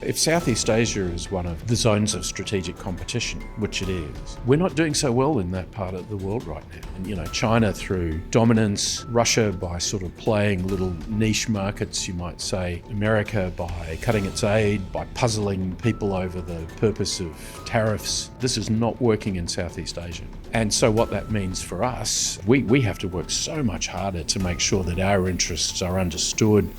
If Southeast Asia is one of the zones of strategic competition, which it is, we're not doing so well in that part of the world right now. And China through dominance, Russia by sort of playing little niche markets, you might say, America by cutting its aid, by puzzling people over the purpose of tariffs. This is not working in Southeast Asia. And so what that means for us, we have to work so much harder to make sure that our interests are understood.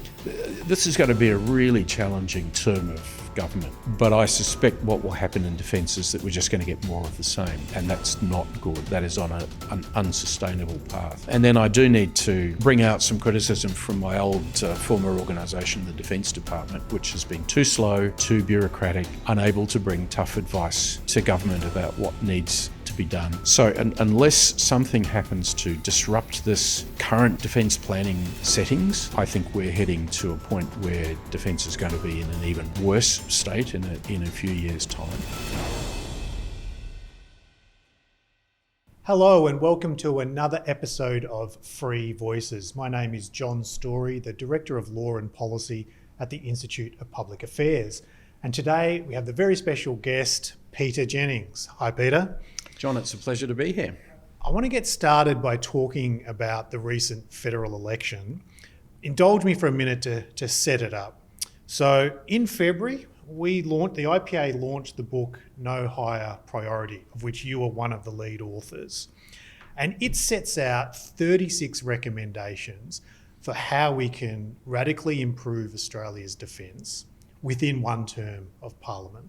This is going to be a really challenging term of government, but I suspect what will happen in defence is that we're just going to get more of the same, and that's not good. That is on an unsustainable path. And then I do need to bring out some criticism from my old former organisation, the Defence Department, which has been too slow, too bureaucratic, unable to bring tough advice to government about what needs to be done. So unless something happens to disrupt this current defence planning settings, I think we're heading to a point where defence is going to be in an even worse state in a few years' time. Hello and welcome to another episode of Free Voices. My name is John Storey, the Director of Law and Policy at the Institute of Public Affairs. And today we have the very special guest, Peter Jennings. Hi, Peter. John, it's a pleasure to be here. I want to get started by talking about the recent federal election. Indulge me for a minute to set it up. So in February, the IPA launched the book No Higher Priority, of which you are one of the lead authors. And it sets out 36 recommendations for how we can radically improve Australia's defence within one term of Parliament.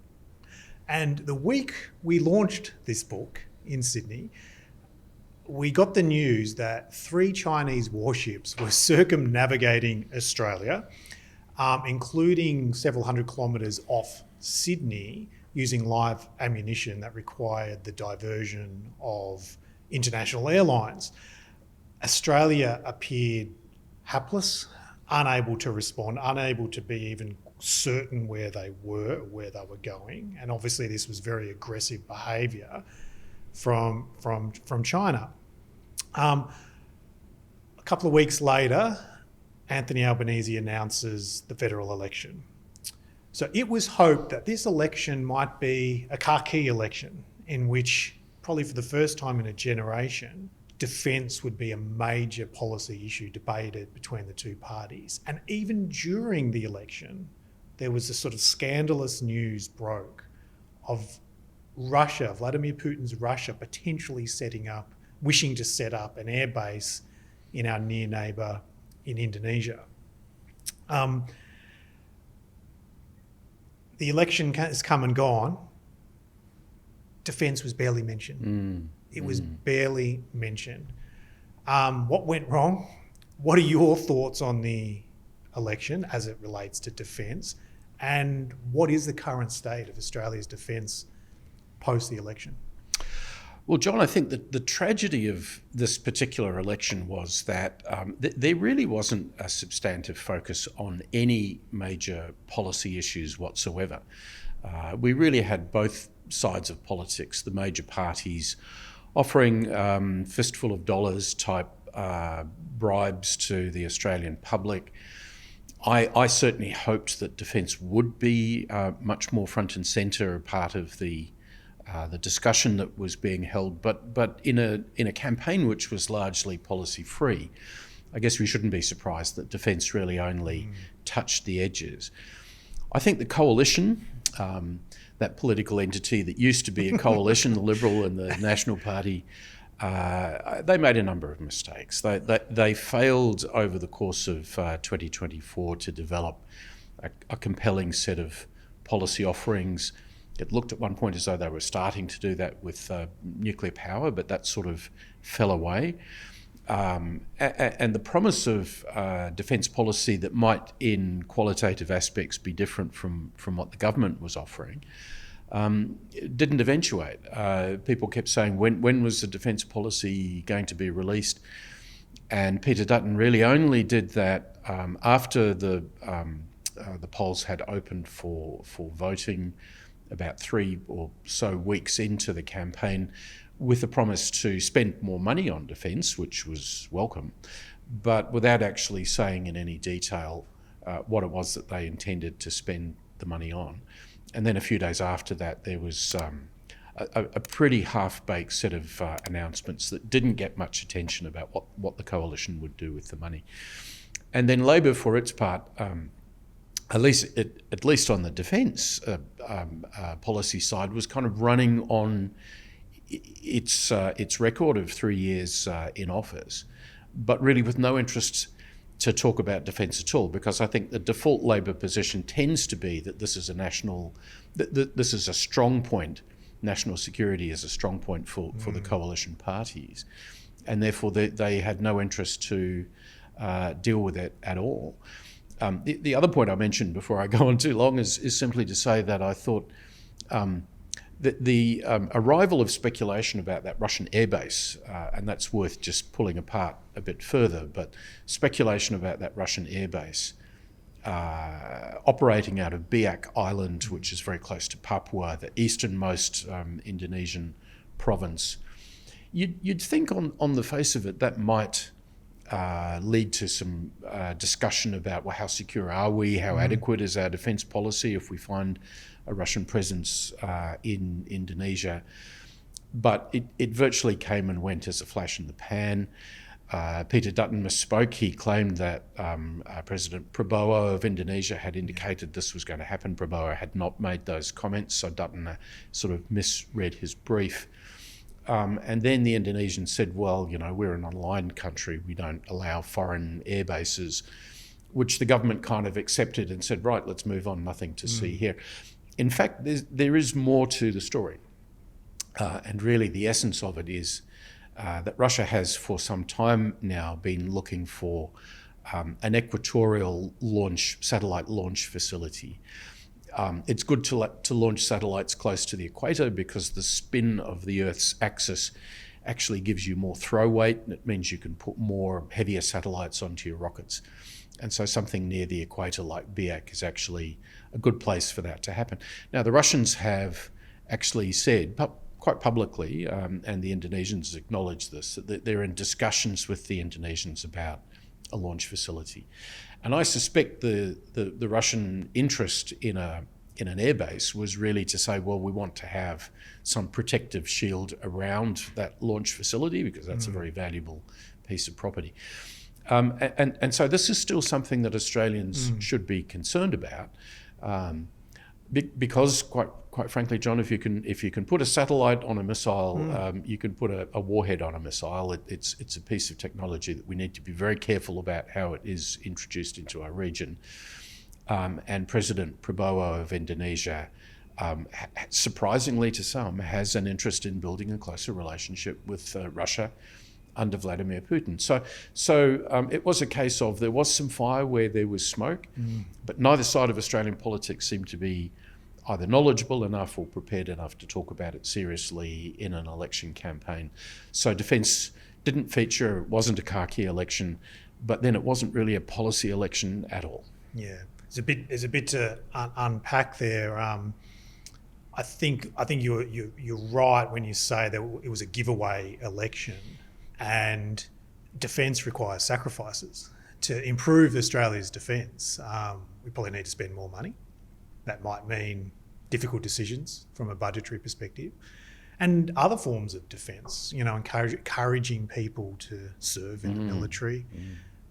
And the week we launched this book in Sydney, we got the news that 3 Chinese warships were circumnavigating Australia, including several hundred kilometres off Sydney, using live ammunition that required the diversion of international airlines. Australia appeared hapless, unable to respond, unable to be even certain where they were going. And obviously this was very aggressive behaviour from China. A couple of weeks later, Anthony Albanese announces the federal election. So it was hoped that this election might be a key election in which, probably for the first time in a generation, defence would be a major policy issue debated between the two parties. And even during the election, there was a sort of scandalous news broke of Russia, Vladimir Putin's Russia, potentially wishing to set up an airbase in our near neighbour in Indonesia. The election has come and gone. Defence was barely mentioned. It was barely mentioned. What went wrong? What are your thoughts on the election as it relates to defence? And what is the current state of Australia's defence post the election? Well, John, I think that the tragedy of this particular election was that there really wasn't a substantive focus on any major policy issues whatsoever. We really had both sides of politics, the major parties offering fistful of dollars type bribes to the Australian public. I certainly hoped that defence would be much more front and centre, part of the discussion that was being held, but in a campaign which was largely policy free. I guess we shouldn't be surprised that defence really only touched the edges. I think the coalition, that political entity that used to be a coalition, the Liberal and the National Party, they made a number of mistakes. They failed over the course of 2024 to develop a compelling set of policy offerings. It looked at one point as though they were starting to do that with nuclear power, but that sort of fell away. And the promise of defence policy that might in qualitative aspects be different from what the government was offering didn't eventuate. People kept saying, when was the defence policy going to be released? And Peter Dutton really only did that after the polls had opened for voting, about 3 or so weeks into the campaign, with a promise to spend more money on defence, which was welcome, but without actually saying in any detail what it was that they intended to spend the money on. And then a few days after that, there was a pretty half-baked set of announcements that didn't get much attention about what the coalition would do with the money. And then Labor, for its part, at least on the defence policy side, was kind of running on its record of 3 years in office, but really with no interest to talk about defence at all, because I think the default Labor position tends to be that this is this is a strong point. National security is a strong point for the coalition parties, and therefore they had no interest to deal with it at all. The other point I mentioned before I go on too long is simply to say that I thought the arrival of speculation about that Russian airbase, and that's worth just pulling apart a bit further, but speculation about that Russian airbase operating out of Biak Island, which is very close to Papua, the easternmost Indonesian province. You'd think on the face of it that might lead to some discussion about, well, how secure are we? How adequate is our defence policy if we find a Russian presence in Indonesia? But it virtually came and went as a flash in the pan. Peter Dutton misspoke. He claimed that President Prabowo of Indonesia had indicated this was going to happen. Prabowo had not made those comments, so Dutton sort of misread his brief. And then the Indonesians said, well, we're an online country. We don't allow foreign air bases, which the government kind of accepted and said, right, let's move on, nothing to see here. In fact, there is more to the story. And really the essence of it is that Russia has for some time now been looking for an equatorial satellite launch facility. It's good to launch satellites close to the equator because the spin of the Earth's axis actually gives you more throw weight, and it means you can put more heavier satellites onto your rockets. And so something near the equator like Biak is actually a good place for that to happen. Now, the Russians have actually said quite publicly, and the Indonesians acknowledge this, that they're in discussions with the Indonesians about a launch facility. And I suspect the Russian interest in an airbase was really to say, well, we want to have some protective shield around that launch facility because that's a very valuable piece of property. And so this is still something that Australians should be concerned about, because quite frankly, John, if you can put a satellite on a missile, you can put a warhead on a missile. It's a piece of technology that we need to be very careful about how it is introduced into our region. And President Prabowo of Indonesia, surprisingly to some, has an interest in building a closer relationship with Russia under Vladimir Putin. So it was a case of there was some fire where there was smoke, but neither side of Australian politics seemed to be either knowledgeable enough or prepared enough to talk about it seriously in an election campaign. So defence didn't feature, it wasn't a khaki election, but then it wasn't really a policy election at all. Yeah, there's a bit to unpack there. I think you're right when you say that it was a giveaway election, and defence requires sacrifices. To improve Australia's defence, we probably need to spend more money. That might mean difficult decisions from a budgetary perspective, and other forms of defence, encouraging people to serve in the military,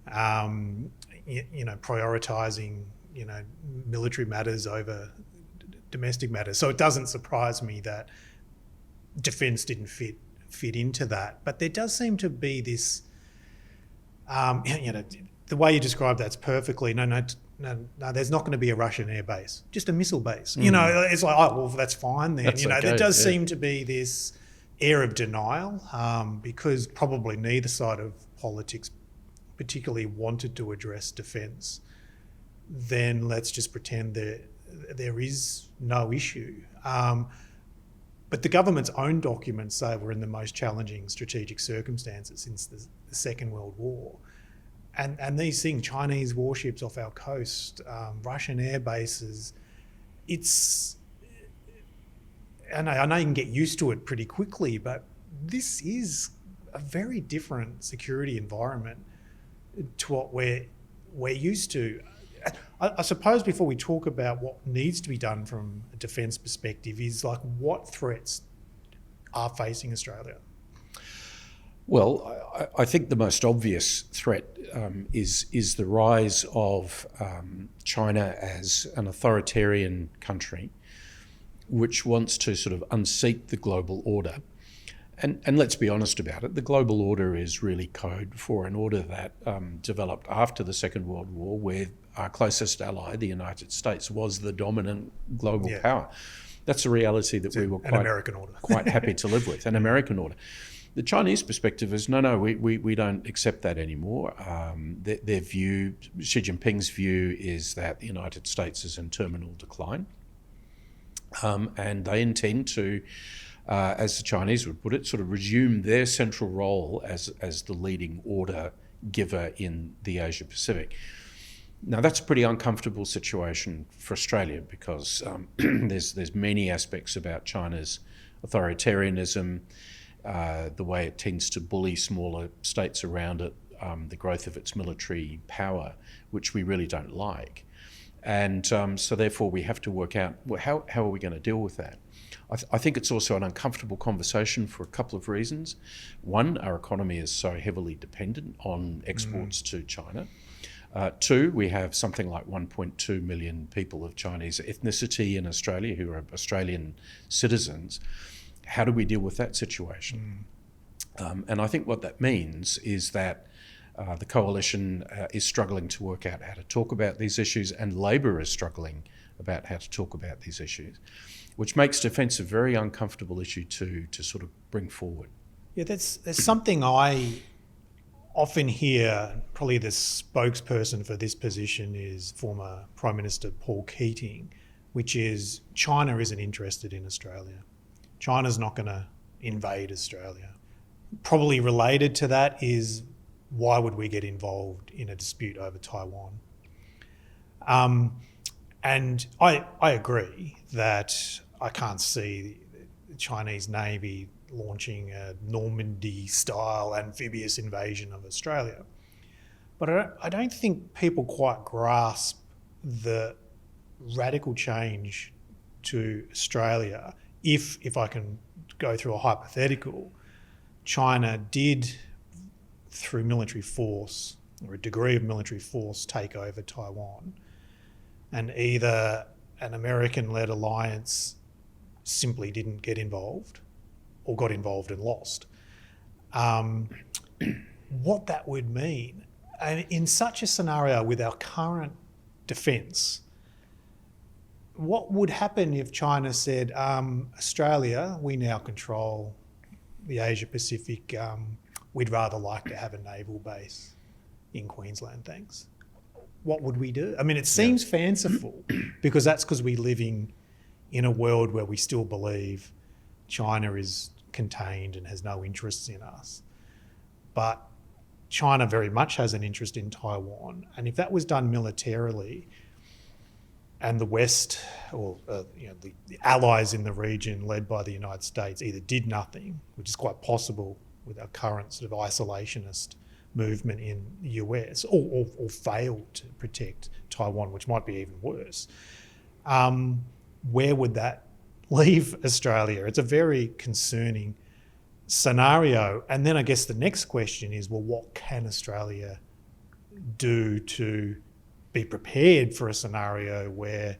prioritising, military matters over domestic matters. So it doesn't surprise me that defence didn't fit into that. But there does seem to be this, the way you describe that's perfectly, no, there's not going to be a Russian air base, just a missile base. It's like, oh, well, that's fine then. That's okay, there does seem to be this air of denial, because probably neither side of politics particularly wanted to address defence. Then let's just pretend that there is no issue. But the government's own documents say we're in the most challenging strategic circumstances since the Second World War. And these things, Chinese warships off our coast, Russian air bases, I know you can get used to it pretty quickly, but this is a very different security environment to what we're used to. I suppose before we talk about what needs to be done from a defence perspective is like what threats are facing Australia? Well, I think the most obvious threat is the rise of China as an authoritarian country which wants to sort of unseat the global order. And let's be honest about it, the global order is really code for an order that developed after the Second World War, where our closest ally, the United States, was the dominant global power. That's a reality that we were quite happy to live with, an American order. The Chinese perspective is, no, we don't accept that anymore. Their view, Xi Jinping's view, is that the United States is in terminal decline. And they intend to, as the Chinese would put it, sort of resume their central role as the leading order giver in the Asia Pacific. Now, that's a pretty uncomfortable situation for Australia because there's many aspects about China's authoritarianism, the way it tends to bully smaller states around it, the growth of its military power, which we really don't like. And so therefore we have to work out, well, how are we going to deal with that? I think it's also an uncomfortable conversation for a couple of reasons. One, our economy is so heavily dependent on exports to China. Two, we have something like 1.2 million people of Chinese ethnicity in Australia who are Australian citizens. How do we deal with that situation? And I think what that means is that the coalition is struggling to work out how to talk about these issues, and Labor is struggling about how to talk about these issues, which makes defence a very uncomfortable issue to sort of bring forward. Yeah, there's something I often hear, probably the spokesperson for this position is former Prime Minister Paul Keating, which is China isn't interested in Australia. China's not going to invade Australia. Probably related to that is, why would we get involved in a dispute over Taiwan? And I agree that I can't see the Chinese Navy launching a Normandy-style amphibious invasion of Australia. But I don't think people quite grasp the radical change to Australia if I can go through a hypothetical. China did, through military force, or a degree of military force, take over Taiwan, and either an American-led alliance simply didn't get involved or got involved and lost. What that would mean, and in such a scenario with our current defence, what would happen if China said, Australia, we now control the Asia Pacific, we'd rather like to have a naval base in Queensland, thanks. What would we do? I mean, it seems fanciful because we live in a world where we still believe China is contained and has no interests in us. But China very much has an interest in Taiwan. And if that was done militarily and the West or the allies in the region led by the United States either did nothing, which is quite possible with our current sort of isolationist movement in the US, or failed to protect Taiwan, which might be even worse, where would that leave Australia? It's a very concerning scenario. And then I guess the next question is, well, what can Australia do to be prepared for a scenario where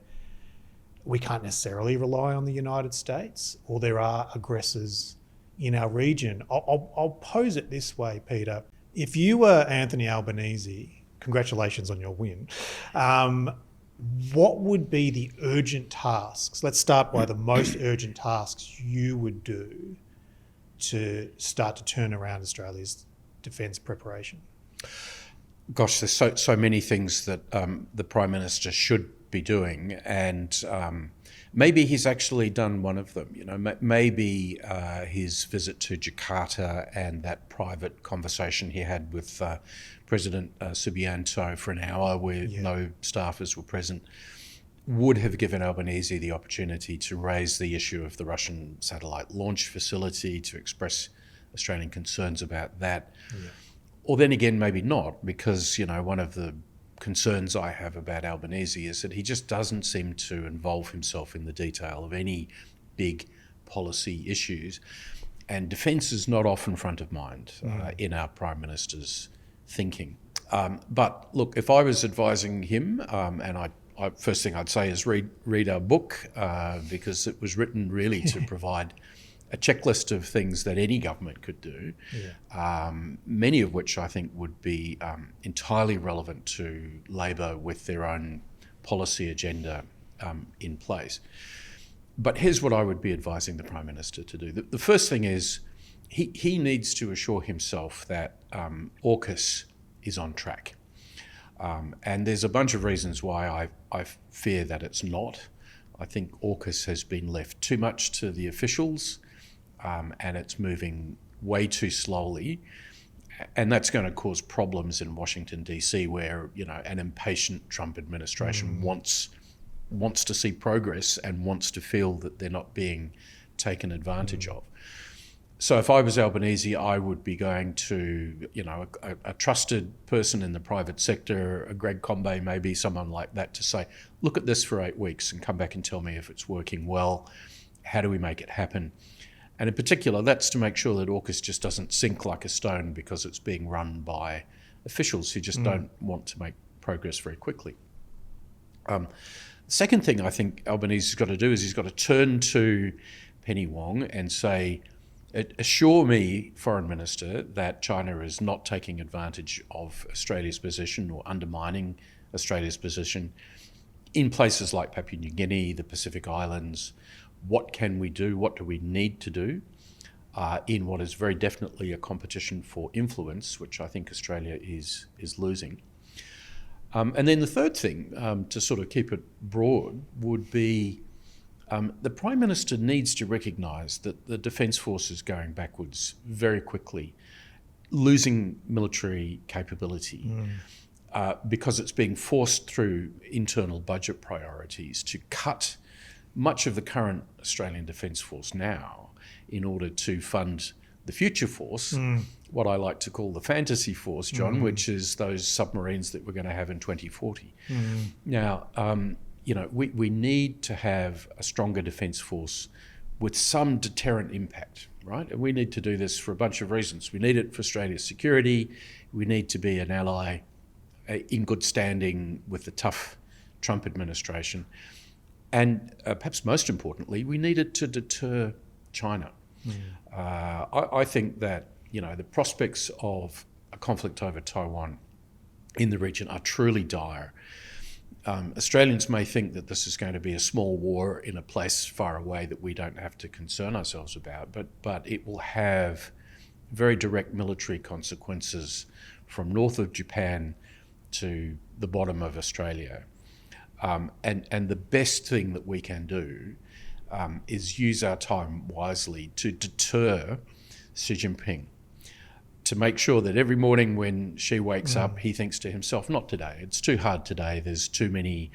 we can't necessarily rely on the United States, or there are aggressors in our region? I'll pose it this way, Peter. If you were Anthony Albanese, congratulations on your win, what would be the urgent tasks? Let's start by the most urgent tasks you would do to start to turn around Australia's defence preparation. Gosh, there's so many things that the Prime Minister should be doing, and maybe he's actually done one of them. Maybe his visit to Jakarta and that private conversation he had with President Subianto for an hour where no staffers were present would have given Albanese the opportunity to raise the issue of the Russian satellite launch facility, to express Australian concerns about that. Or then again, maybe not, because one of the concerns I have about Albanese is that he just doesn't seem to involve himself in the detail of any big policy issues. And defence is not often front of mind in our Prime Minister's thinking. But look, if I was advising him, and I first thing I'd say is read our book, because it was written really to provide a checklist of things that any government could do, many of which I think would be entirely relevant to Labor with their own policy agenda in place. But here's what I would be advising the Prime Minister to do. The first thing is he needs to assure himself that AUKUS is on track. And there's a bunch of reasons why I fear that it's not. I think AUKUS has been left too much to the officials, and it's moving way too slowly. And that's going to cause problems in Washington, D.C., where, an impatient Trump administration wants to see progress and wants to feel that they're not being taken advantage of. So if I was Albanese, I would be going to, a trusted person in the private sector, a Greg Combay, maybe someone like that, to say, look at this for 8 weeks and come back and tell me if it's working well. How do we make it happen? And in particular, that's to make sure that AUKUS just doesn't sink like a stone because it's being run by officials who just don't want to make progress very quickly. The second thing I think Albanese's got to do is he's got to turn to Penny Wong and say, assure me, Foreign Minister, that China is not taking advantage of Australia's position or undermining Australia's position in places like Papua New Guinea, the Pacific Islands. What can we do? What do we need to do in what is very definitely a competition for influence, which I think Australia is losing? And then the third thing, to sort of keep it broad, would be the Prime Minister needs to recognise that the Defence Force is going backwards very quickly, losing military capability because it's being forced through internal budget priorities to cut much of the current Australian Defence Force now in order to fund the future force, what I like to call the fantasy force, John, which is those submarines that we're going to have in 2040. Now, we need to have a stronger Defence Force with some deterrent impact, right? And we need to do this for a bunch of reasons. We need it for Australia's security. We need to be an ally in good standing with the tough Trump administration. And perhaps most importantly, we need it to deter China. I think that, the prospects of a conflict over Taiwan in the region are truly dire. Australians may think that this is going to be a small war in a place far away that we don't have to concern ourselves about, but it will have very direct military consequences from north of Japan to the bottom of Australia. And the best thing that we can do is use our time wisely to deter Xi Jinping, to make sure that every morning when Xi wakes up, he thinks to himself, not today, it's too hard today, there's too many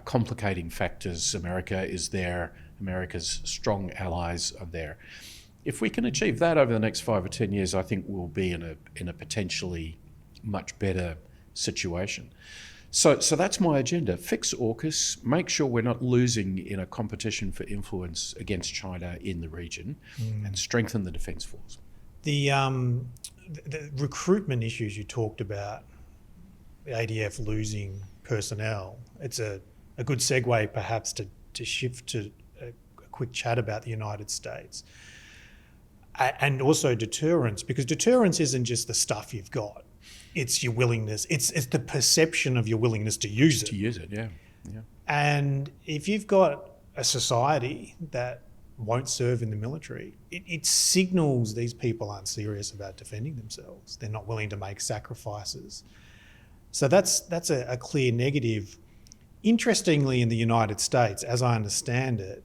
complicating factors. America is there, America's strong allies are there. If we can achieve that over the next 5 or 10 years, I think we'll be in a potentially much better situation. So that's my agenda. Fix AUKUS, make sure we're not losing in a competition for influence against China in the region, and strengthen the Defence Force. The recruitment issues you talked about, the ADF losing personnel, it's a good segue perhaps to shift to a quick chat about the United States. And also deterrence, because deterrence isn't just the stuff you've got. It's your willingness. It's the perception of your willingness to use it. To use it, yeah. And if you've got a society that won't serve in the military, it signals these people aren't serious about defending themselves. They're not willing to make sacrifices. So that's a clear negative. Interestingly, in the United States, as I understand it,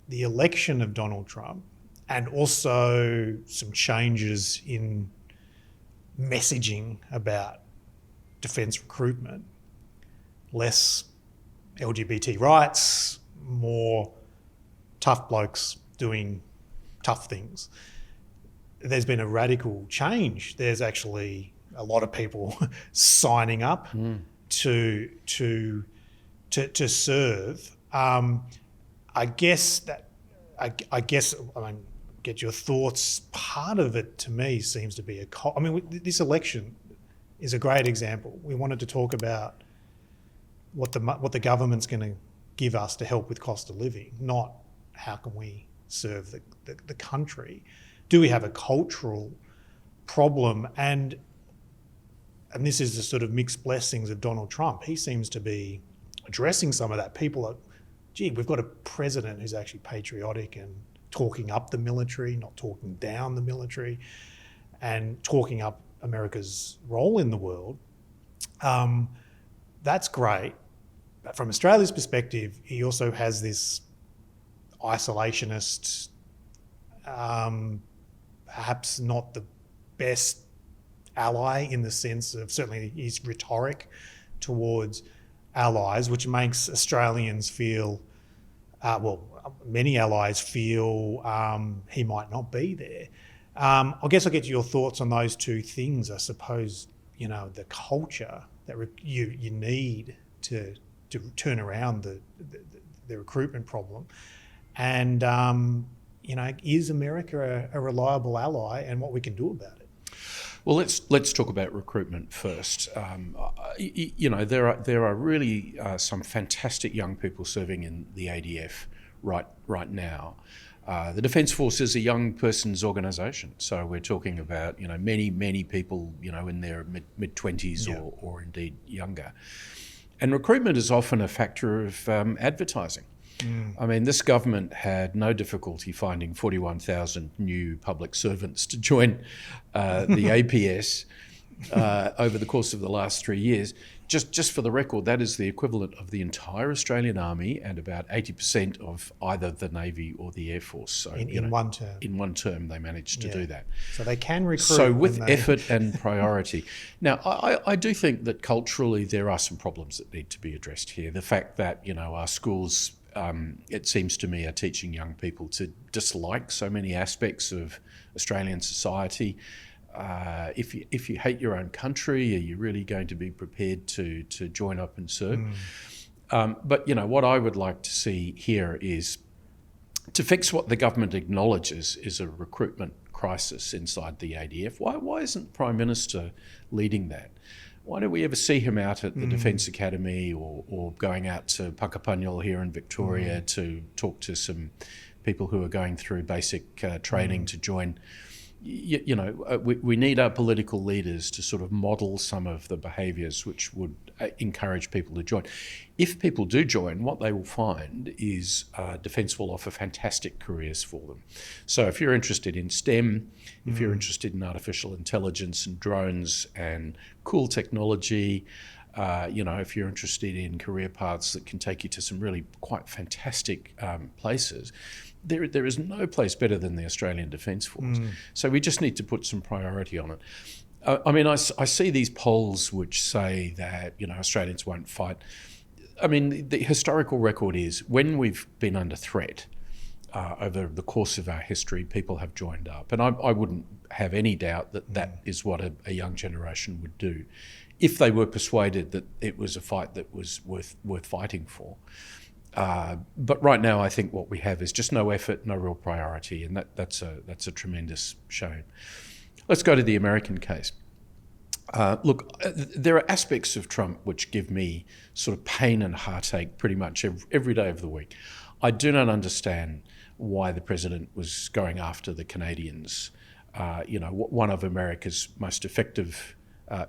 the election of Donald Trump and also some changes in messaging about defence recruitment, less LGBT rights, more tough blokes doing tough things. There's been a radical change. There's actually a lot of people signing up to serve. I mean, get your thoughts. Part of it to me seems to be this election is a great example. We wanted to talk about what the government's going to give us to help with cost of living, not how can we serve the country. Do we have a cultural problem? And this is the sort of mixed blessings of Donald Trump. He seems to be addressing some of that. People are, we've got a president who's actually patriotic and talking up the military, not talking down the military, and talking up America's role in the world. That's great. But from Australia's perspective, he also has this isolationist, perhaps not the best ally in the sense of, certainly his rhetoric towards allies, which makes Australians feel, many allies feel he might not be there. I guess I'll get your thoughts on those two things. I suppose, the culture that you need to turn around the recruitment problem. And, is America a reliable ally, and what we can do about it? Well, let's talk about recruitment first. There are really some fantastic young people serving in the ADF right now. The Defence Force is a young person's organisation, so we're talking about many people in their mid-20s or indeed younger. And recruitment is often a factor of advertising. I mean, this government had no difficulty finding 41,000 new public servants to join the APS over the course of the last 3 years. Just for the record, that is the equivalent of the entire Australian Army and about 80% of either the Navy or the Air Force. So in one term. In one term, they managed to do that. So they can recruit. So with effort and priority. Now, I do think that culturally there are some problems that need to be addressed here. The fact that, our schools, it seems to me, are teaching young people to dislike so many aspects of Australian society. If you hate your own country, are you really going to be prepared to join up and serve? But what I would like to see here is to fix what the government acknowledges is a recruitment crisis inside the ADF. Why isn't the Prime Minister leading that? Why don't we ever see him out at the Defence Academy or going out to Puckapunyal here in Victoria to talk to some people who are going through basic training to join? We need our political leaders to sort of model some of the behaviours which would encourage people to join. If people do join, what they will find is Defence will offer fantastic careers for them. So if you're interested in STEM, if you're interested in artificial intelligence and drones and cool technology, if you're interested in career paths that can take you to some really quite fantastic places, there is no place better than the Australian Defence Force. So we just need to put some priority on it. I see these polls which say that Australians won't fight. I mean, the historical record is when we've been under threat over the course of our history, people have joined up, and I wouldn't have any doubt that is what a young generation would do if they were persuaded that it was a fight that was worth fighting for. But right now, I think what we have is just no effort, no real priority, and that's a tremendous shame. Let's go to the American case. Look, there are aspects of Trump which give me sort of pain and heartache pretty much every day of the week. I do not understand why the president was going after the Canadians, one of America's most effective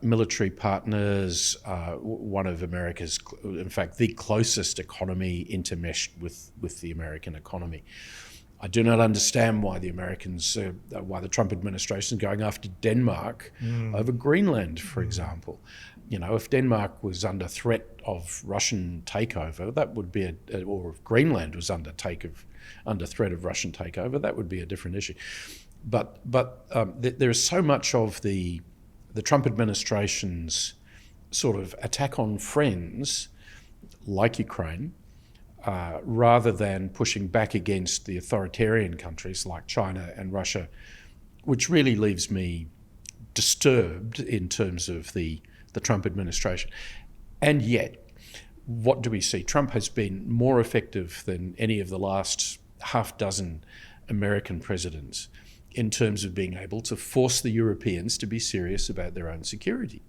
military partners, one of America's, in fact, the closest economy intermeshed with the American economy. I do not understand why the Trump administration is going after Denmark over Greenland, for example. If Denmark was under threat of Russian takeover, that would be or if Greenland was under threat of Russian takeover, that would be a different issue. But there is so much of the Trump administration's sort of attack on friends like Ukraine, rather than pushing back against the authoritarian countries like China and Russia, which really leaves me disturbed in terms of the Trump administration. And yet, what do we see? Trump has been more effective than any of the last half dozen American presidents in terms of being able to force the Europeans to be serious about their own security.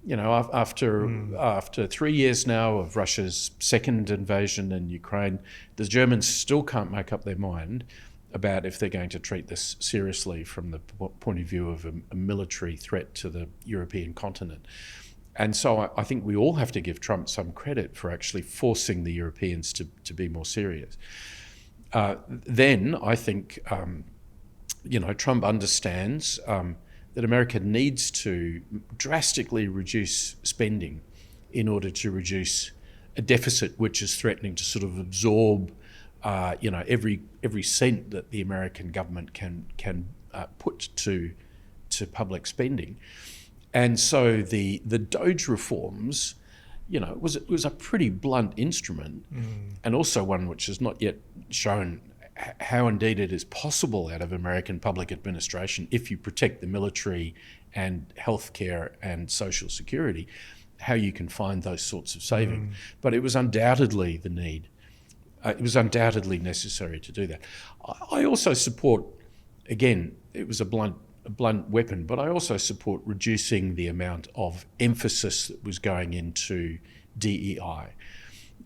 You know, after 3 years now of Russia's second invasion in Ukraine, the Germans still can't make up their mind about if they're going to treat this seriously from the point of view of a military threat to the European continent. And so I think we all have to give Trump some credit for actually forcing the Europeans to be more serious. Then I think, Trump understands that America needs to drastically reduce spending in order to reduce a deficit which is threatening to sort of absorb, every cent that the American government can put to public spending. And so the Doge reforms, it was a pretty blunt instrument, and also one which has not yet shown how indeed it is possible out of American public administration, if you protect the military and healthcare and social security, how you can find those sorts of savings. But it was undoubtedly the need. It was undoubtedly necessary to do that. I also support, again, it was a blunt weapon, but I also support reducing the amount of emphasis that was going into DEI.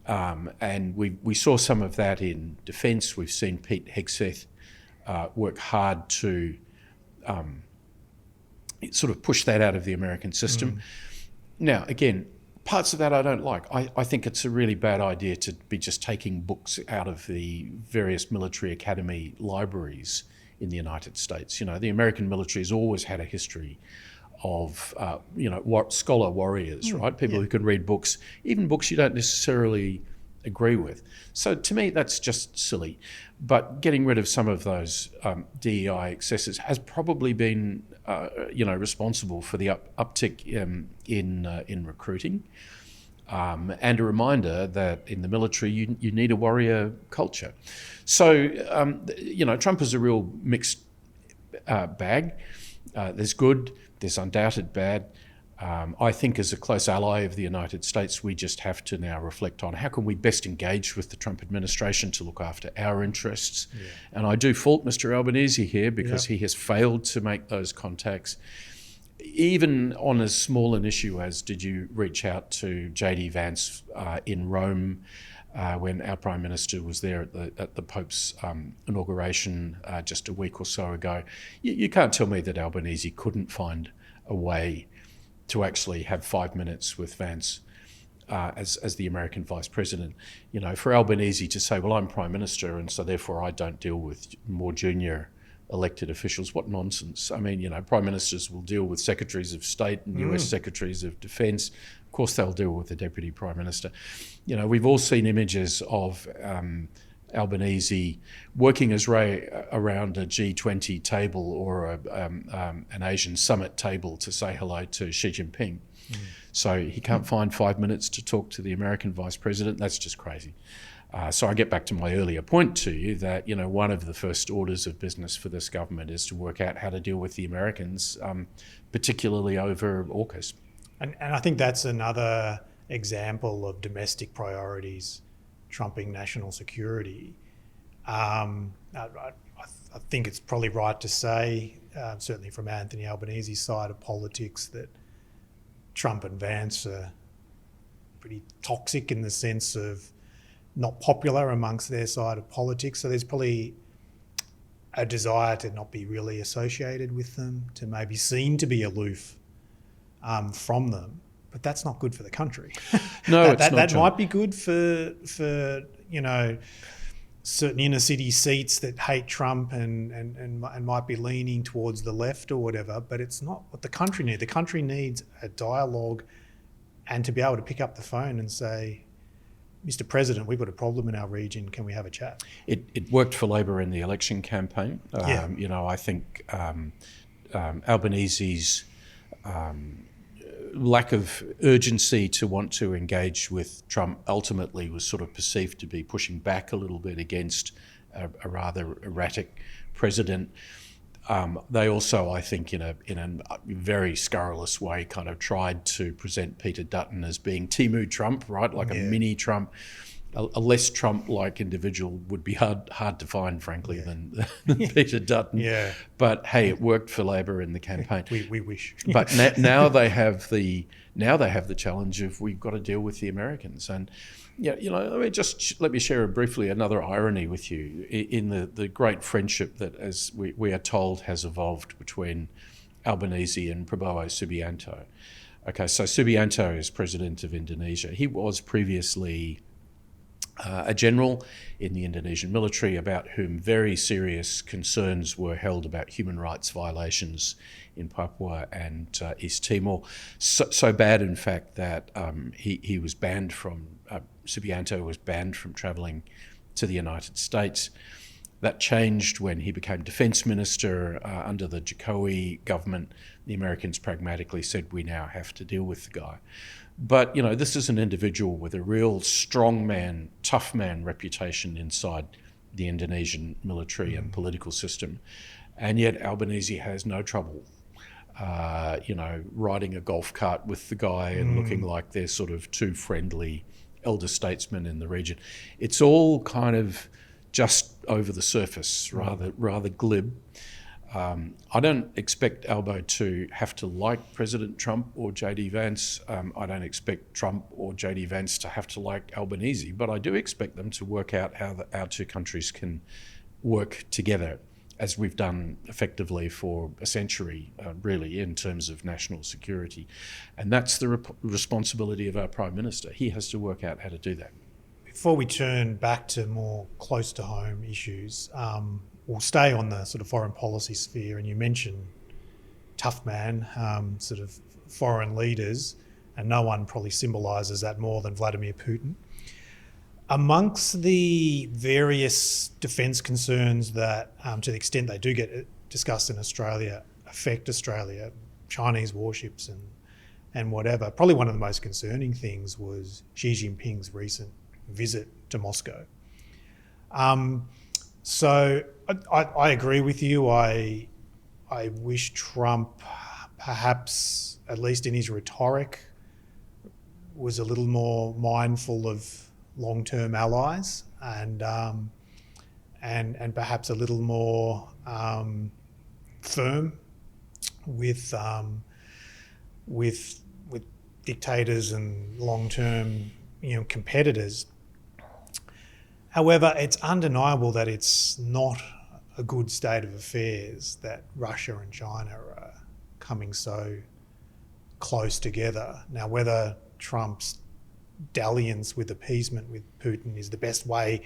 And we saw some of that in defence. We've seen Pete Hegseth work hard to sort of push that out of the American system. Now, again, parts of that I don't like. I think it's a really bad idea to be just taking books out of the various military academy libraries in the United States. The American military has always had a history of, scholar warriors, right? People who can read books, even books you don't necessarily agree with. So to me, that's just silly. But getting rid of some of those DEI excesses has probably been, responsible for the uptick in recruiting. And a reminder that in the military, you need a warrior culture. So, Trump is a real mixed bag. There's good, there's undoubted bad. I think as a close ally of the United States, we just have to now reflect on how can we best engage with the Trump administration to look after our interests. Yeah. And I do fault Mr. Albanese here because he has failed to make those contacts. Even on as small an issue as did you reach out to J.D. Vance in Rome when our Prime Minister was there at the Pope's inauguration just a week or so ago. You can't tell me that Albanese couldn't find a way to actually have 5 minutes with Vance as the American Vice President. For Albanese to say, well, I'm Prime Minister and so therefore I don't deal with more junior elected officials, what nonsense. I mean, Prime Ministers will deal with Secretaries of State and US Secretaries of Defence. Of course, they'll deal with the Deputy Prime Minister. We've all seen images of Albanese working his way around a G20 table or an Asian summit table to say hello to Xi Jinping. So he can't find 5 minutes to talk to the American Vice President. That's just crazy. So I get back to my earlier point to you that, one of the first orders of business for this government is to work out how to deal with the Americans, particularly over AUKUS. And I think that's another example of domestic priorities trumping national security. I think it's probably right to say, certainly from Anthony Albanese's side of politics, that Trump and Vance are pretty toxic in the sense of not popular amongst their side of politics. So there's probably a desire to not be really associated with them, to maybe seem to be aloof from them. But that's not good for the country. No, it's not. That might be good for certain inner city seats that hate Trump and might be leaning towards the left or whatever, but it's not what the country needs. The country needs a dialogue and to be able to pick up the phone and say, Mr. President, we've got a problem in our region. Can we have a chat? It worked for Labor in the election campaign. I think Albanese's lack of urgency to want to engage with Trump ultimately was sort of perceived to be pushing back a little bit against a rather erratic president. They also, I think, in a very scurrilous way, kind of tried to present Peter Dutton as being Timu Trump, right, like a mini Trump. A less Trump-like individual would be hard to find, frankly, than Peter Dutton. Yeah. But hey, it worked for Labor in the campaign. We wish. But now they have the challenge of we've got to deal with the Americans. And let me share briefly another irony with you in the great friendship that, as we are told, has evolved between Albanese and Prabowo Subianto. Okay, so Subianto is president of Indonesia. He was previously a general in the Indonesian military about whom very serious concerns were held about human rights violations in Papua and East Timor. So bad, in fact, that he was banned from, Subianto was banned from travelling to the United States. That changed when he became defence minister under the Jokowi government. The Americans pragmatically said, we now have to deal with the guy. But, this is an individual with a real strong man, tough man reputation inside the Indonesian military and political system. And yet Albanese has no trouble, riding a golf cart with the guy and looking like they're sort of two friendly elder statesmen in the region. It's all kind of just over the surface, rather glib. I don't expect Albo to have to like President Trump or J.D. Vance. I don't expect Trump or J.D. Vance to have to like Albanese, but I do expect them to work out how our two countries can work together, as we've done effectively for a century, really, in terms of national security. And that's the responsibility of our Prime Minister. He has to work out how to do that. Before we turn back to more close to home issues, we'll stay on the sort of foreign policy sphere, and you mentioned tough man, sort of foreign leaders, and no one probably symbolises that more than Vladimir Putin. Amongst the various defence concerns that, to the extent they do get discussed in Australia, affect Australia, Chinese warships and whatever, probably one of the most concerning things was Xi Jinping's recent visit to Moscow. So I agree with you. I wish Trump, perhaps, at least in his rhetoric, was a little more mindful of long-term allies and perhaps a little more firm with dictators and long-term competitors. However, it's undeniable that it's not a good state of affairs that Russia and China are coming so close together. Now, whether Trump's dalliance with appeasement with Putin is the best way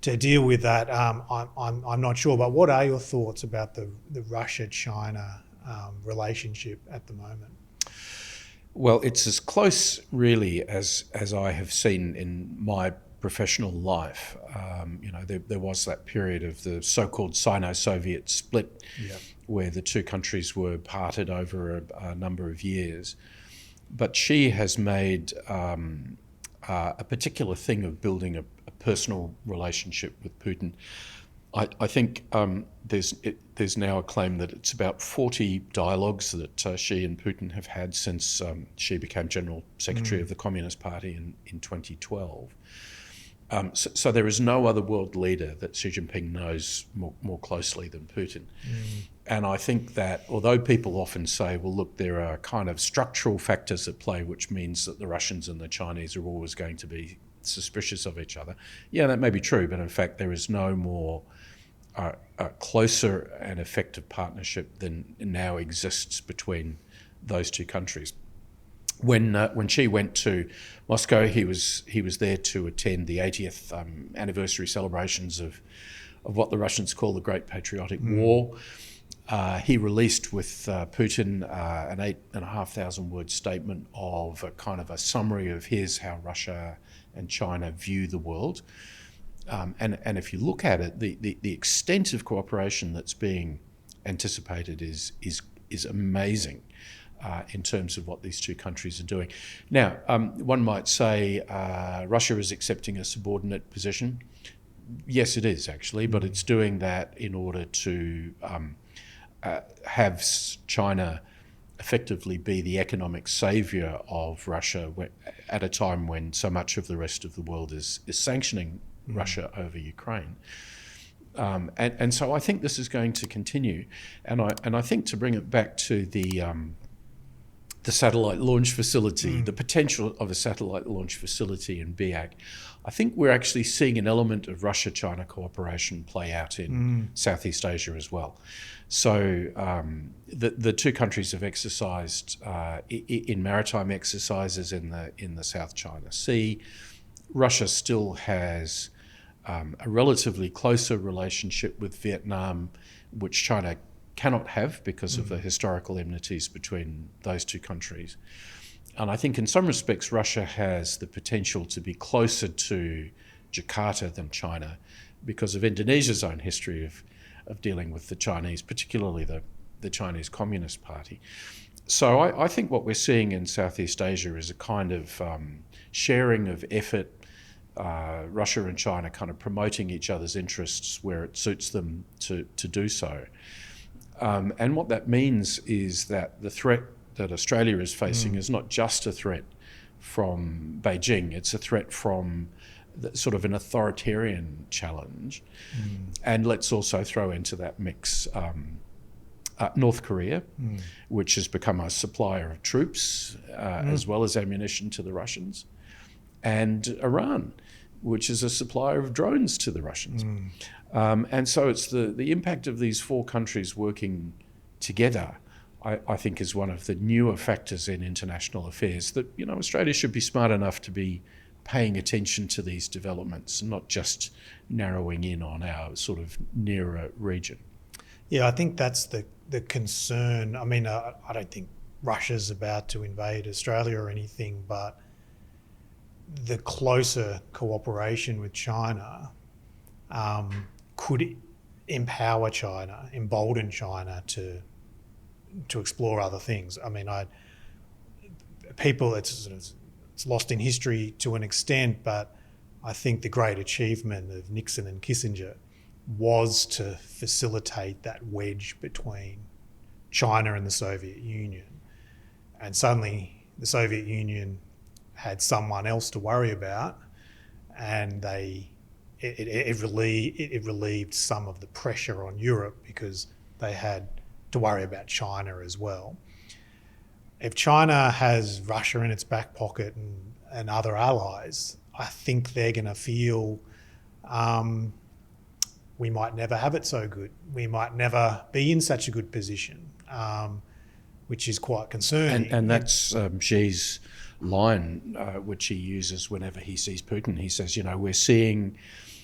to deal with that, I'm not sure. But what are your thoughts about the Russia-China relationship at the moment? Well, it's as close, really, as I have seen in my professional life. There was that period of the so-called Sino-Soviet split, where the two countries were parted over a number of years. But Xi has made a particular thing of building a personal relationship with Putin. I think there's now a claim that it's about 40 dialogues that Xi and Putin have had since Xi became General Secretary of the Communist Party in 2012. So there is no other world leader that Xi Jinping knows more closely than Putin. And I think that although people often say, well, look, there are kind of structural factors at play, which means that the Russians and the Chinese are always going to be suspicious of each other. Yeah, that may be true, but in fact, there is no more closer and effective partnership than now exists between those two countries. When Xi went to Moscow, he was there to attend the 80th anniversary celebrations of what the Russians call the Great Patriotic War. He released with Putin an 8,500 word statement of a kind of a summary of how Russia and China view the world. And if you look at it, the extent of cooperation that's being anticipated is amazing. In terms of what these two countries are doing. Now, one might say Russia is accepting a subordinate position. Yes, it is actually, but it's doing that in order to have China effectively be the economic saviour of Russia at a time when so much of the rest of the world is sanctioning Russia over Ukraine. And so I think this is going to continue. And I think, to bring it back to the satellite launch facility, the potential of a satellite launch facility in Biak, I think we're actually seeing an element of Russia-China cooperation play out in Southeast Asia as well. So the two countries have exercised in maritime exercises in the South China Sea. Russia still has a relatively closer relationship with Vietnam, which China cannot have because of the historical enmities between those two countries. And I think in some respects Russia has the potential to be closer to Jakarta than China because of Indonesia's own history of dealing with the Chinese, particularly the Chinese Communist Party. So I think what we're seeing in Southeast Asia is a kind of sharing of effort, Russia and China kind of promoting each other's interests where it suits them to do so. And what that means is that the threat that Australia is facing is not just a threat from Beijing, it's a threat from sort of an authoritarian challenge. And let's also throw into that mix North Korea, which has become a supplier of troops as well as ammunition to the Russians, and Iran, which is a supplier of drones to the Russians. And so it's the impact of these four countries working together, I think, is one of the newer factors in international affairs that, Australia should be smart enough to be paying attention to these developments and not just narrowing in on our sort of nearer region. Yeah, I think that's the concern. I mean, I don't think Russia's about to invade Australia or anything, but the closer cooperation with China could empower China, embolden China to explore other things. I mean, it's lost in history to an extent, but I think the great achievement of Nixon and Kissinger was to facilitate that wedge between China and the Soviet Union. And suddenly the Soviet Union had someone else to worry about, and it relieved some of the pressure on Europe because they had to worry about China as well. If China has Russia in its back pocket and other allies, I think they're going to feel we might never have it so good. We might never be in such a good position, which is quite concerning. And that's Xi's line, which he uses whenever he sees Putin. He says, we're seeing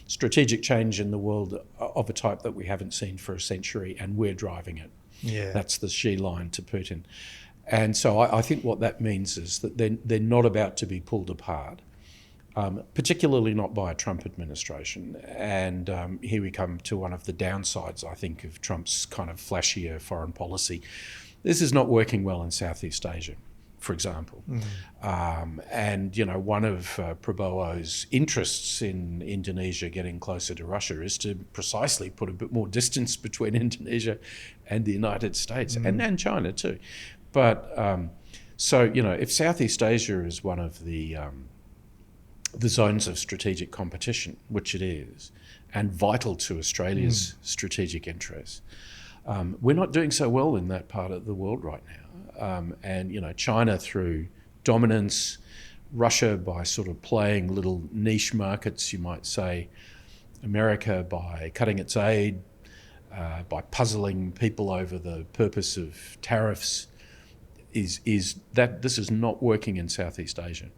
strategic change in the world of a type that we haven't seen for a century, and we're driving it. Yeah. That's the Xi line to Putin. And so I think what that means is that they're not about to be pulled apart, particularly not by a Trump administration. And here we come to one of the downsides, I think, of Trump's kind of flashier foreign policy. This is not working well in Southeast Asia, for example. And, one of Prabowo's interests in Indonesia getting closer to Russia is to precisely put a bit more distance between Indonesia and the United States and China too. But so, if Southeast Asia is one of the zones of strategic competition, which it is, and vital to Australia's strategic interests, we're not doing so well in that part of the world right now. And, China through dominance, Russia by sort of playing little niche markets, you might say, America by cutting its aid, by puzzling people over the purpose of tariffs, is that this is not working in Southeast Asia.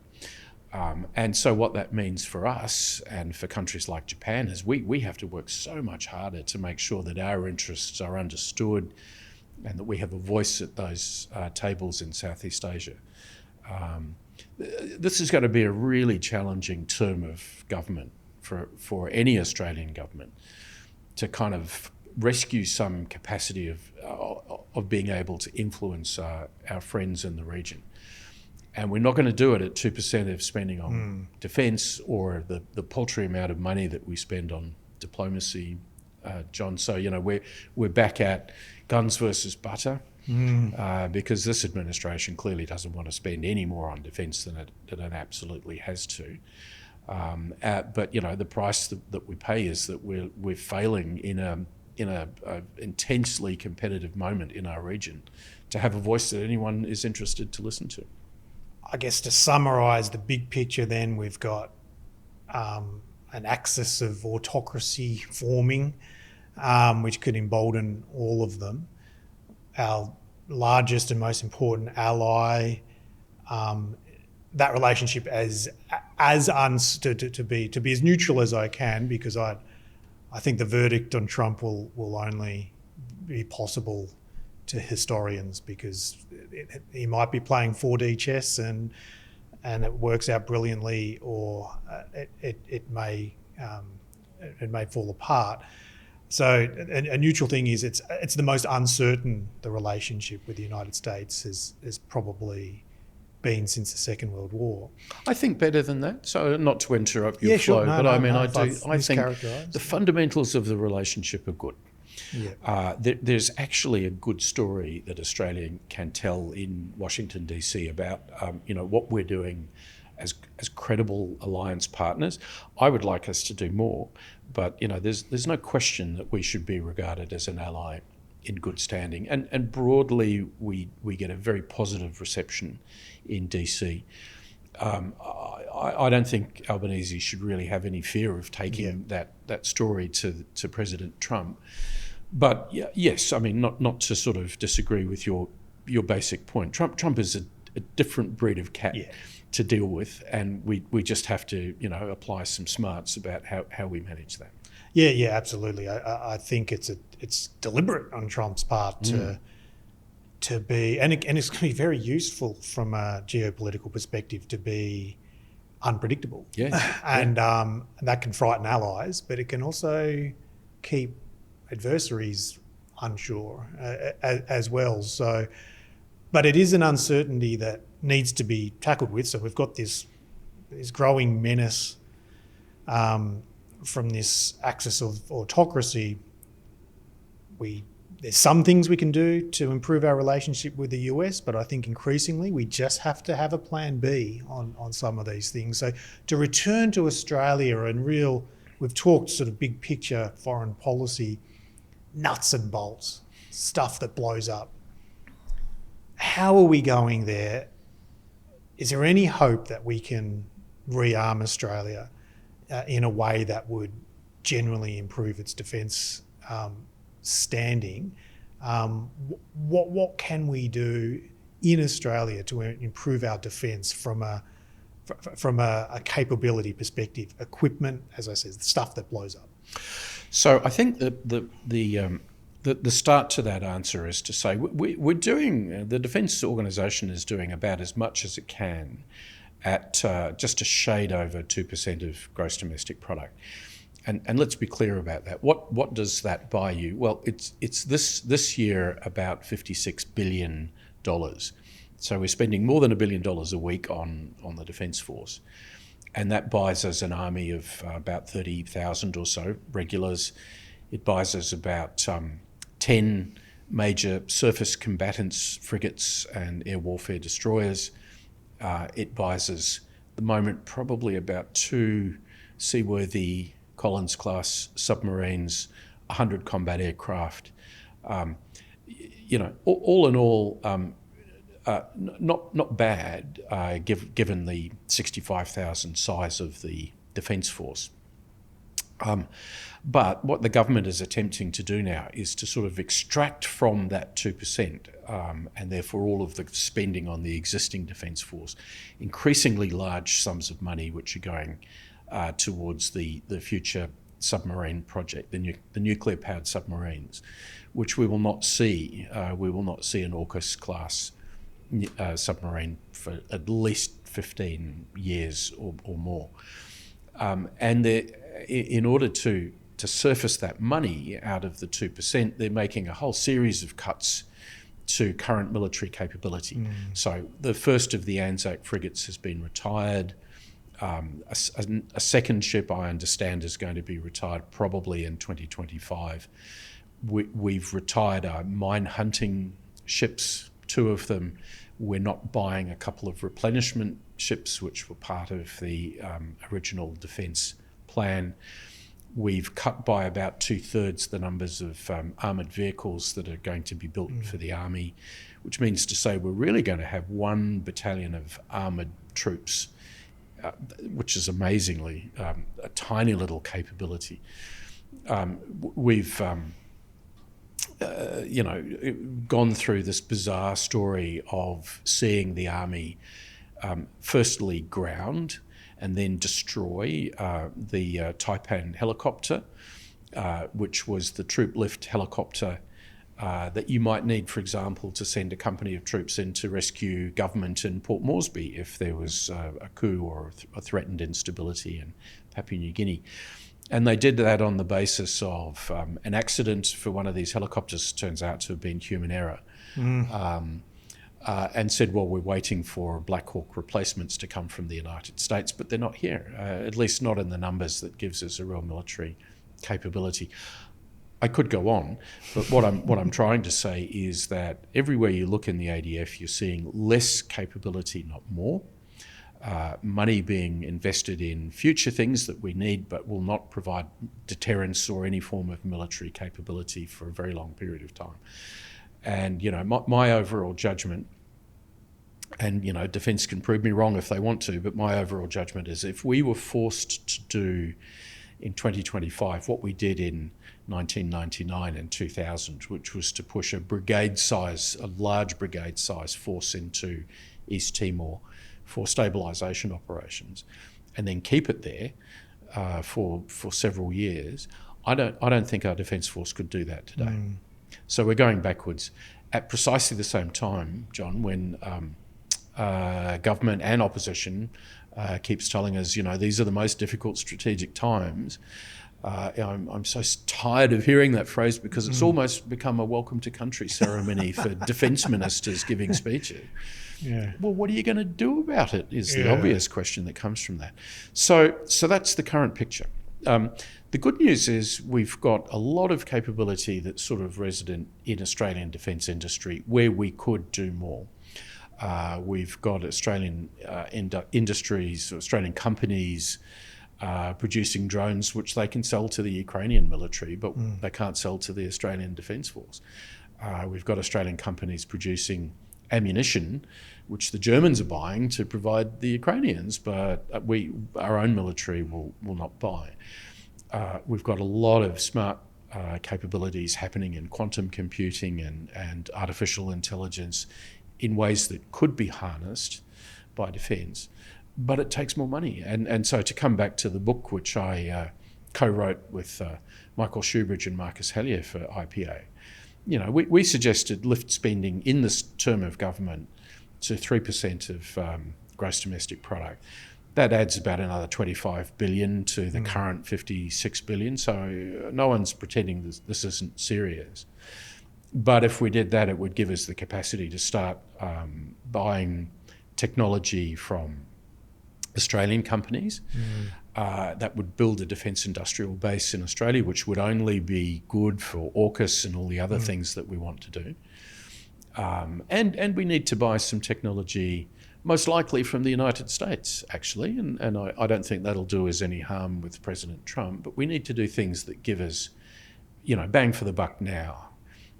And so what that means for us and for countries like Japan is we have to work so much harder to make sure that our interests are understood and that we have a voice at those tables in Southeast Asia. This is going to be a really challenging term of government for any Australian government to kind of rescue some capacity of being able to influence our friends in the region. And we're not going to do it at 2% of spending on defence or the paltry amount of money that we spend on diplomacy, John. So, we're back at guns versus butter, because this administration clearly doesn't want to spend any more on defence than it absolutely has to. But the price that we pay is that we're failing in a intensely competitive moment in our region to have a voice that anyone is interested to listen to. I guess to summarise the big picture, then we've got an axis of autocracy forming, which could embolden all of them. Our largest and most important ally, that relationship to be as neutral as I can, because I think the verdict on Trump will only be possible to historians, because he might be playing 4D chess and it works out brilliantly, or it may fall apart. So a neutral thing is it's the most uncertain the relationship with the United States has probably been since the Second World War. I think better than that. So not to interrupt your flow, but I think the fundamentals of the relationship are good. Yeah. There's actually a good story that Australia can tell in Washington DC about what we're doing as credible alliance partners. I would like us to do more, but there's no question that we should be regarded as an ally in good standing, and broadly we get a very positive reception in DC. I don't think Albanese should really have any fear of taking that story to President Trump. But yes, I mean, not to sort of disagree with your basic point. Trump is a different breed of cat to deal with, and we just have to apply some smarts about how we manage that. Yeah, absolutely. I think it's deliberate on Trump's part to be, and it's going to be very useful from a geopolitical perspective to be unpredictable. And that can frighten allies, but it can also keep adversaries unsure as well. So, but it is an uncertainty that needs to be tackled with. So we've got this growing menace from this axis of autocracy. There's some things we can do to improve our relationship with the US, but I think increasingly we just have to have a plan B on some of these things. So to return to Australia and we've talked sort of big picture foreign policy, nuts and bolts, stuff that blows up. How are we going there? Is there any hope that we can rearm Australia in a way that would generally improve its defence standing? What can we do in Australia to improve our defence from a capability perspective? Equipment, as I said, the stuff that blows up. So I think that the start to that answer is to say we're doing, the Defence Organisation is doing about as much as it can at just a shade over 2% of gross domestic product. And let's be clear about that. What does that buy you? Well, it's this year about $56 billion. So we're spending more than $1 billion a week on the Defence Force. And that buys us an army of about 30,000 or so regulars. It buys us about 10 major surface combatants, frigates and air warfare destroyers. It buys us, at the moment, probably about 2 seaworthy Collins-class submarines, 100 combat aircraft. All in all, not bad, given the 65,000 size of the Defence Force. But what the government is attempting to do now is to sort of extract from that 2%, and therefore all of the spending on the existing Defence Force, increasingly large sums of money which are going towards the future submarine project, the nuclear-powered submarines, which we will not see. We will not see an AUKUS-class submarine for at least 15 years or more. And in order to surface that money out of the 2%, they're making a whole series of cuts to current military capability. So the first of the Anzac frigates has been retired. A second ship, I understand, is going to be retired probably in 2025. We've retired our mine hunting ships, 2 of them. We're not buying a couple of replenishment ships, which were part of the original defence plan. We've cut by about 2/3 the numbers of armoured vehicles that are going to be built for the Army, which means to say we're really going to have 1 battalion of armoured troops, which is amazingly a tiny little capability. We've gone through this bizarre story of seeing the Army firstly ground and then destroy the Taipan helicopter, which was the troop lift helicopter that you might need, for example, to send a company of troops in to rescue government in Port Moresby if there was a coup or a threatened instability in Papua New Guinea. And they did that on the basis of an accident for one of these helicopters, turns out to have been human error. And said, well, we're waiting for Black Hawk replacements to come from the United States, but they're not here, at least not in the numbers that gives us a real military capability. I could go on, but what I'm trying to say is that everywhere you look in the ADF, you're seeing less capability, not more. Money being invested in future things that we need but will not provide deterrence or any form of military capability for a very long period of time. And, my overall judgment, and, Defence can prove me wrong if they want to, but my overall judgment is if we were forced to do in 2025 what we did in 1999 and 2000, which was to push a large brigade-size force into East Timor for stabilisation operations, and then keep it there for several years, I don't think our Defence Force could do that today. So we're going backwards at precisely the same time, John, when government and opposition keeps telling us, these are the most difficult strategic times. I'm so tired of hearing that phrase because it's almost become a welcome to country ceremony for defence ministers giving speeches. Yeah. Well, what are you going to do about it is the obvious question that comes from that. So that's the current picture. The good news is we've got a lot of capability that's sort of resident in Australian defence industry where we could do more. We've got Australian industries, Australian companies producing drones which they can sell to the Ukrainian military, but they can't sell to the Australian Defence Force. We've got Australian companies producing ammunition, which the Germans are buying to provide the Ukrainians, but our own military will not buy. We've got a lot of smart capabilities happening in quantum computing and artificial intelligence in ways that could be harnessed by defence, but it takes more money. And so to come back to the book, which I co-wrote with Michael Shoebridge and Marcus Hallier for IPA, we suggested lift spending in this term of government to 3% of gross domestic product. That adds about another 25 billion to the current 56 billion. So no one's pretending this isn't serious. But if we did that, it would give us the capacity to start buying technology from Australian companies that would build a defence industrial base in Australia, which would only be good for AUKUS and all the other things that we want to do. And we need to buy some technology, most likely from the United States, actually, and I don't think that'll do us any harm with President Trump, but we need to do things that give us, bang for the buck now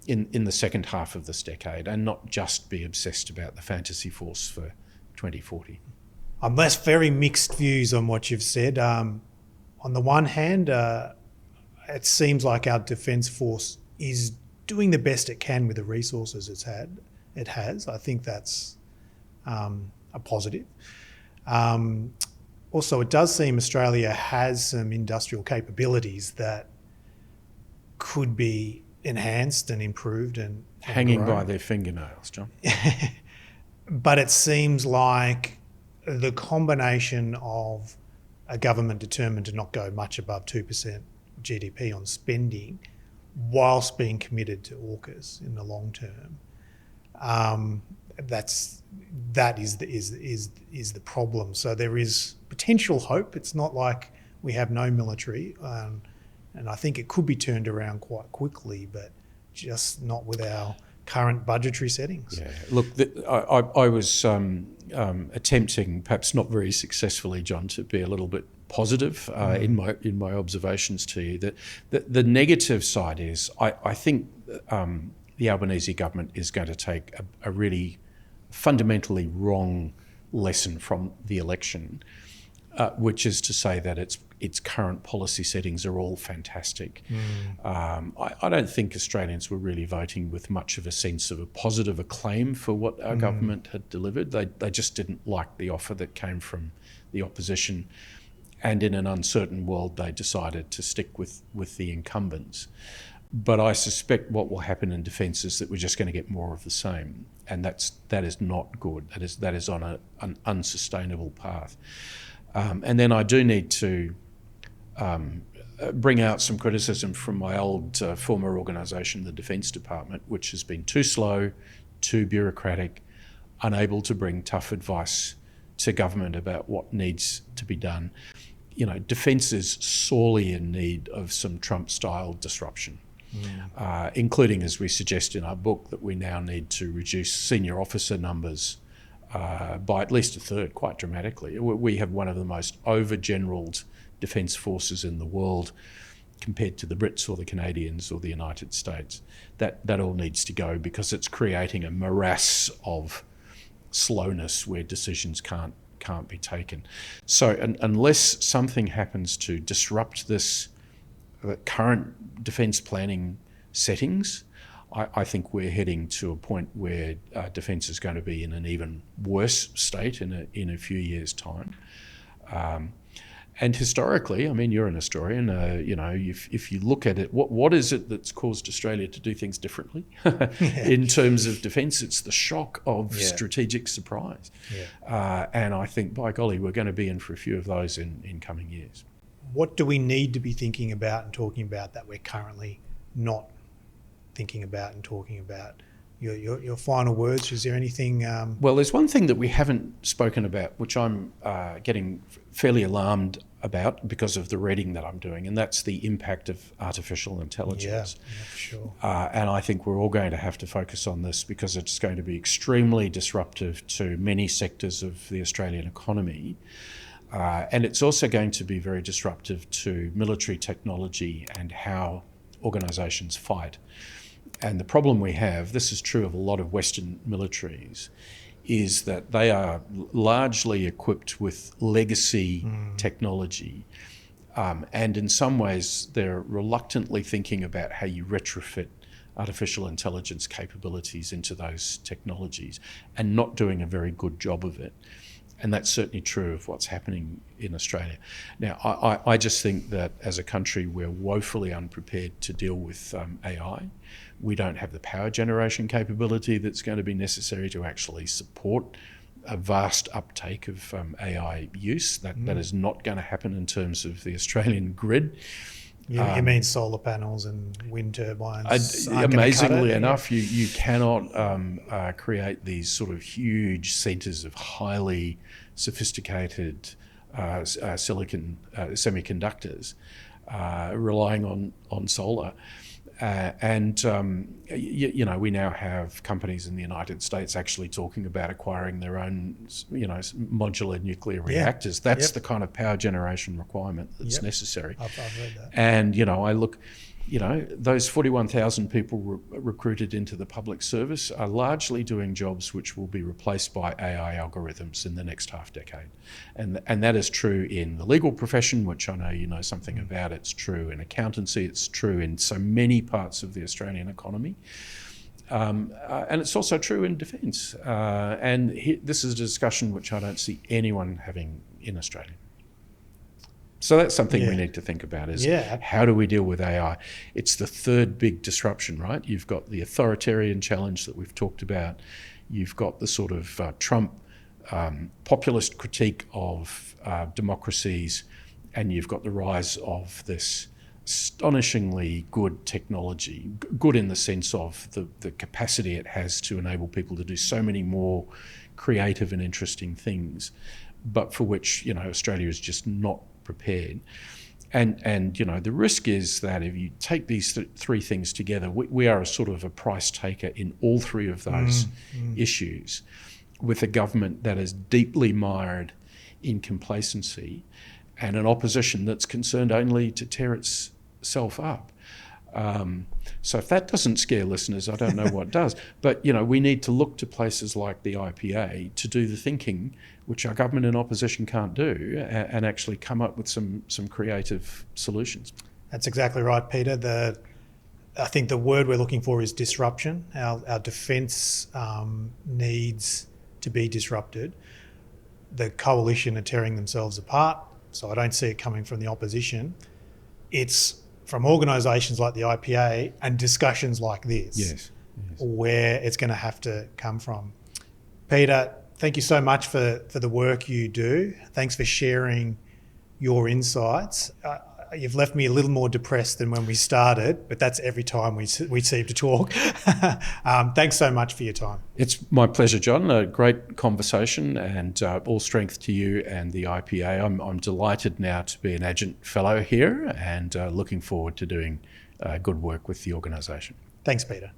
in the second half of this decade, and not just be obsessed about the fantasy force for 2040. That's very mixed views on what you've said. On the one hand, it seems like our Defence Force is doing the best it can with the resources it has. I think that's a positive. Also, it does seem Australia has some industrial capabilities that could be enhanced and improved and hanging grown by their fingernails, John. But it seems like the combination of a government determined to not go much above 2% GDP on spending whilst being committed to AUKUS in the long term, that is the problem. So there is potential hope. It's not like we have no military. And I think it could be turned around quite quickly, but just not with our current budgetary settings. Yeah, look, I was attempting, perhaps not very successfully, John, to be a little bit positive in my observations to you. That the negative side is, I think the Albanese government is going to take a really fundamentally wrong lesson from the election, which is to say that its current policy settings are all fantastic. I don't think Australians were really voting with much of a sense of a positive acclaim for what our government had delivered. They just didn't like the offer that came from the opposition, and in an uncertain world they decided to stick with the incumbents. But I suspect what will happen in defence is that we're just going to get more of the same, and that is not good. That is on an unsustainable path. And then I do need to bring out some criticism from my old former organisation, the Defence Department, which has been too slow, too bureaucratic, unable to bring tough advice to government about what needs to be done. You know, Defence is sorely in need of some Trump-style disruption. Including, as we suggest in our book, that we now need to reduce senior officer numbers by at least a third, quite dramatically. We have one of the most overgeneraled defence forces in the world compared to the Brits or the Canadians or the United States. That all needs to go because it's creating a morass of slowness where decisions can't be taken. So unless something happens to disrupt this current defence planning settings, I think we're heading to a point where defence is going to be in an even worse state in a few years' time. And historically, I mean, you're an historian. You know, if you look at it, what is it that's caused Australia to do things differently in terms of defence? It's the shock of strategic surprise. And I think, by golly, we're going to be in for a few of those in coming years. What do we need to be thinking about and talking about that we're currently not thinking about and talking about? Your final words, is there anything? Well, there's one thing that we haven't spoken about, which I'm getting fairly alarmed about because of the reading that I'm doing, and that's the impact of artificial intelligence. Yeah, for sure. And I think we're all going to have to focus on this because it's going to be extremely disruptive to many sectors of the Australian economy. And it's also going to be very disruptive to military technology and how organisations fight. And the problem we have, this is true of a lot of Western militaries, is that they are largely equipped with legacy technology. And in some ways, they're reluctantly thinking about how you retrofit artificial intelligence capabilities into those technologies and not doing a very good job of it. And that's certainly true of what's happening in Australia. Now, I just think that as a country, we're woefully unprepared to deal with AI. We don't have the power generation capability that's going to be necessary to actually support a vast uptake of AI use. That is not going to happen in terms of the Australian grid. You mean solar panels and wind turbines? Amazingly enough, you cannot create these sort of huge centres of highly sophisticated silicon semiconductors relying on solar. You know, we now have companies in the United States actually talking about acquiring their own, you know, modular nuclear reactors. That's the kind of power generation requirement that's necessary. I've read that. And, you know, I look, you know, those 41,000 people recruited into the public service are largely doing jobs which will be replaced by AI algorithms in the next half decade. And that is true in the legal profession, which I know you know something about. It's true in accountancy. It's true in so many parts of the Australian economy. And it's also true in defence. This is a discussion which I don't see anyone having in Australia. So that's something we need to think about is how do we deal with AI? It's the third big disruption, right? You've got the authoritarian challenge that we've talked about. You've got the sort of Trump populist critique of democracies, and you've got the rise of this astonishingly good technology, good in the sense of the capacity it has to enable people to do so many more creative and interesting things, but for which, you know, Australia is just not prepared. And the risk is that if you take these three things together, we are a sort of a price taker in all three of those issues, with a government that is deeply mired in complacency and an opposition that's concerned only to tear itself up. So if that doesn't scare listeners, I don't know what does. But, we need to look to places like the IPA to do the thinking, which our government and opposition can't do, and actually come up with some creative solutions. That's exactly right, Peter. I think the word we're looking for is disruption. Our defence needs to be disrupted. The coalition are tearing themselves apart, so I don't see it coming from the opposition. It's from organisations like the IPA and discussions like this, yes. where it's going to have to come from. Peter, thank you so much for the work you do. Thanks for sharing your insights. You've left me a little more depressed than when we started, but that's every time we seem to talk. Thanks so much for your time. It's my pleasure, John. A great conversation, and all strength to you and the IPA. I'm delighted now to be an Adjunct Fellow here, and looking forward to doing good work with the organisation. Thanks, Peter.